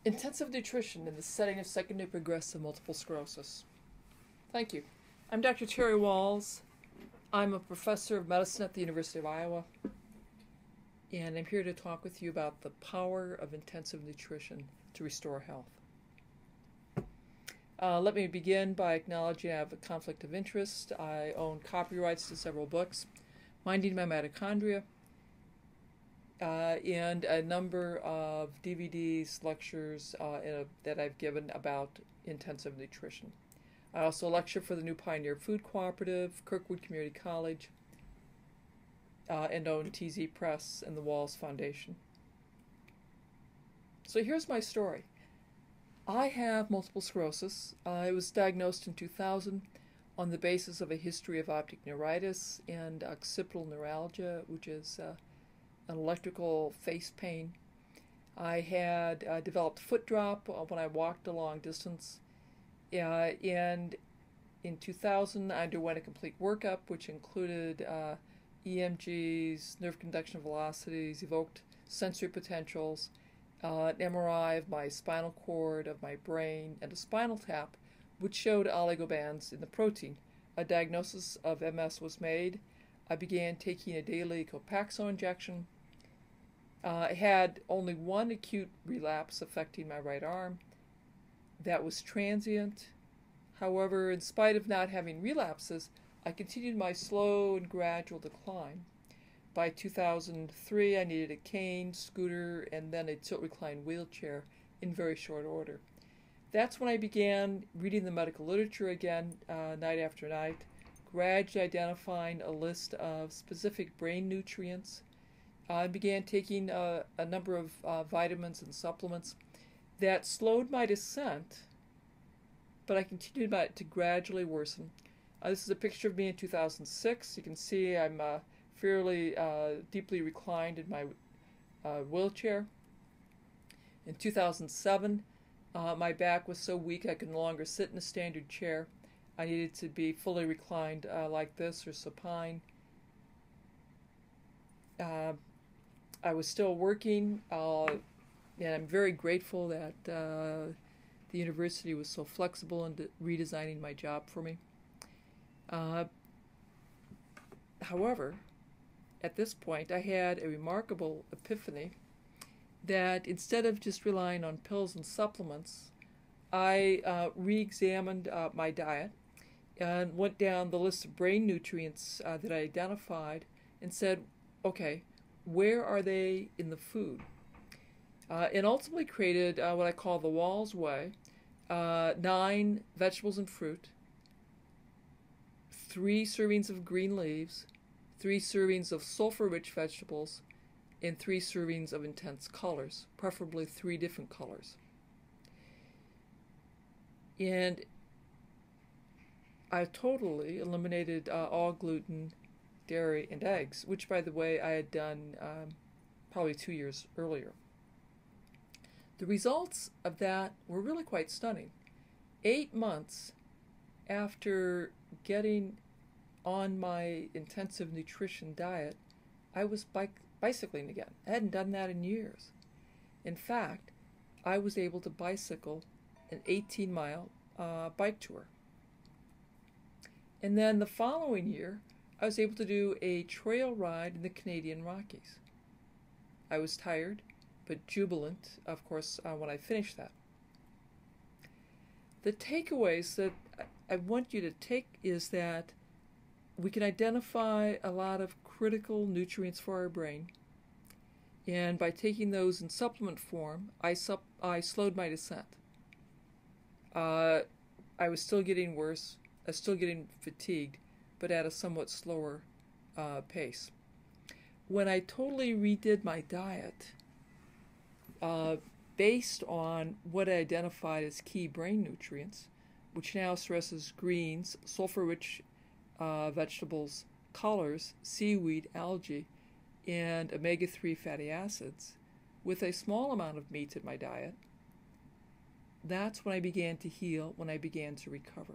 Intensive nutrition in the setting of secondary progressive multiple sclerosis. Thank you. I'm Dr. Terry Walls. I'm a professor of medicine at the University of Iowa, and I'm here to talk with you about the power of intensive nutrition to restore health. Let me begin by acknowledging I have a conflict of interest. I own copyrights to several books, Minding My Mitochondria, and a number of DVDs, lectures that I've given about intensive nutrition. I also lecture for the New Pioneer Food Cooperative, Kirkwood Community College, and own TZ Press and the Walls Foundation. So here's my story. I have multiple sclerosis. I was diagnosed in 2000 on the basis of a history of optic neuritis and occipital neuralgia, which is an electrical face pain. I had developed foot drop when I walked a long distance. And in 2000, I underwent a complete workup, which included EMGs, nerve conduction velocities, evoked sensory potentials, an MRI of my spinal cord, of my brain, and a spinal tap, which showed oligobands in the protein. A diagnosis of MS was made. I began taking a daily Copaxone injection. I had only one acute relapse affecting my right arm. That was transient. However, in spite of not having relapses, I continued my slow and gradual decline. By 2003, I needed a cane, scooter, and then a tilt-recline wheelchair in very short order. That's when I began reading the medical literature again, night after night, gradually identifying a list of specific brain nutrients. I began taking a number of vitamins and supplements that slowed my descent, but I continued to gradually worsen. This is a picture of me in 2006. You can see I'm fairly deeply reclined in my wheelchair. In 2007, my back was so weak I could no longer sit in a standard chair. I needed to be fully reclined like this or supine. I was still working, and I'm very grateful that the university was so flexible in redesigning my job for me. However, at this point, I had a remarkable epiphany that instead of just relying on pills and supplements, I re-examined my diet and went down the list of brain nutrients that I identified and said, okay, where are they in the food? And ultimately created what I call the Walls Way, 9 vegetables and fruit, 3 servings of green leaves, 3 servings of sulfur-rich vegetables, and 3 servings of intense colors, preferably 3 different colors. And I totally eliminated all gluten, dairy, and eggs, which, by the way, I had done probably 2 years earlier. The results of that were really quite stunning. 8 months after getting on my intensive nutrition diet, I was bicycling again. I hadn't done that in years. In fact, I was able to bicycle an 18-mile bike tour. And then the following year, I was able to do a trail ride in the Canadian Rockies. I was tired, but jubilant, of course, when I finished that. The takeaways that I want you to take is that we can identify a lot of critical nutrients for our brain, and by taking those in supplement form, I slowed my descent. I was still getting worse. I was still getting fatigued, but at a somewhat slower pace. When I totally redid my diet, based on what I identified as key brain nutrients, which now stresses greens, sulfur-rich vegetables, colors, seaweed, algae, and omega-3 fatty acids, with a small amount of meat in my diet, that's when I began to heal, when I began to recover.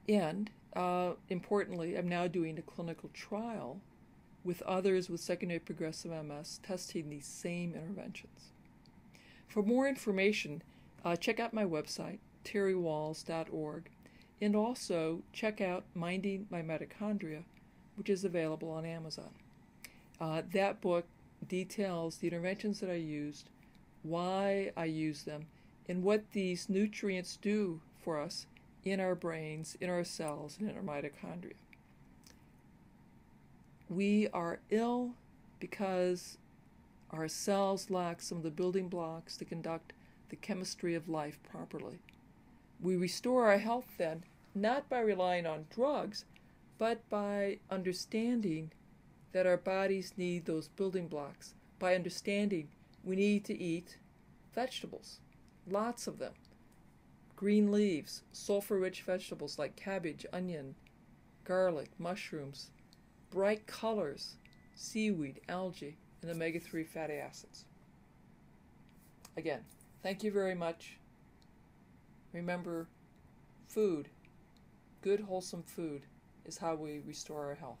And importantly, I'm now doing a clinical trial with others with secondary progressive MS testing these same interventions. For more information, check out my website, terrywalls.org, and also check out Minding My Mitochondria, which is available on Amazon. That book details the interventions that I used, why I use them, and what these nutrients do for us in our brains, in our cells, and in our mitochondria. We are ill because our cells lack some of the building blocks to conduct the chemistry of life properly. We restore our health then, not by relying on drugs, but by understanding that our bodies need those building blocks, by understanding we need to eat vegetables, lots of them, green leaves, sulfur-rich vegetables like cabbage, onion, garlic, mushrooms, bright colors, seaweed, algae, and omega-3 fatty acids. Again, thank you very much. Remember, food, good wholesome food, is how we restore our health.